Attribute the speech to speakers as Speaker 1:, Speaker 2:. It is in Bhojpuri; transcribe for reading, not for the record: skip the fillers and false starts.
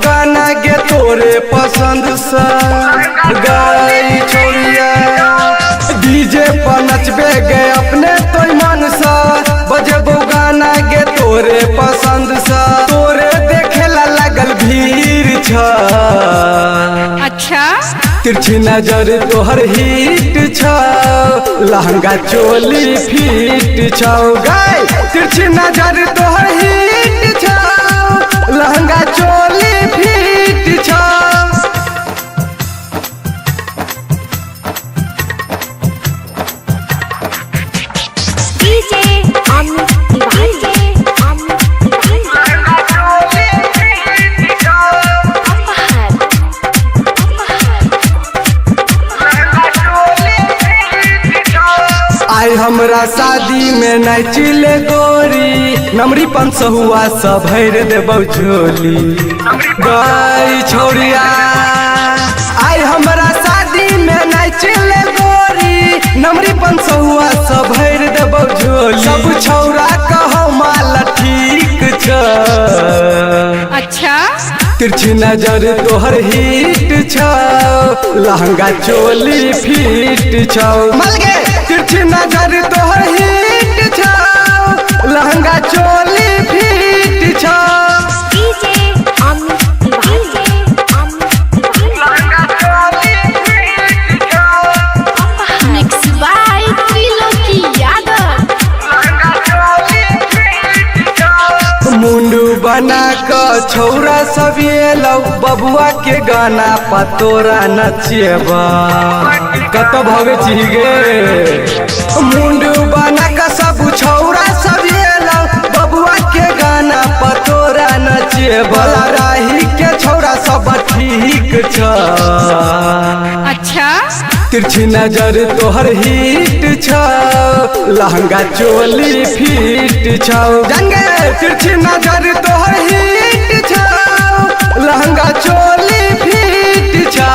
Speaker 1: गाना गे तोरे पसंद सा गाई छोड़िया डीजे पर नचबे गे अपने तो मन सा बजबो गाना गे तोरे पसंद सा तोरे देखेला लगल भीड़ छ
Speaker 2: अच्छा
Speaker 1: तिरछी नजर तोहर हिट छ लहंगा चोली फिट छ गाय तिरछी नजर तोहर हिट छ लहंगा चोली फिट छ आई हमरा शादी में नाचिले गोरी नमरी 500 हुआ सब भर देबौ झोली गाई छोड़िया आई हमरा शादी में नाचिले गोरी नमरी 500 हुआ सब भर देबौ झोली सब छौरा कहो माल ठीक छ
Speaker 2: अच्छा
Speaker 1: तिरछी नजर तोहर हिट छ लहंगा चोली फिट छ मलगे तिरछी नजर तोहर हिट छ लहंगा चोली फिट छ मुंडू बना क छौरा सब एलौ बबुआ के गाना पतोरा नचेबा कत भवे चिगे मुंडू बना क सब छौरा सब एलौ बबुआ के गाना पतोरा नचेबा राही के छौरा सब ठीक छ
Speaker 2: अच्छा
Speaker 1: तिरछी नजर तोहर हिट छ लहंगा चोली फिट छ जंगे तिरछी नजर तोहर हिट छ लहंगा चोली फिट छ।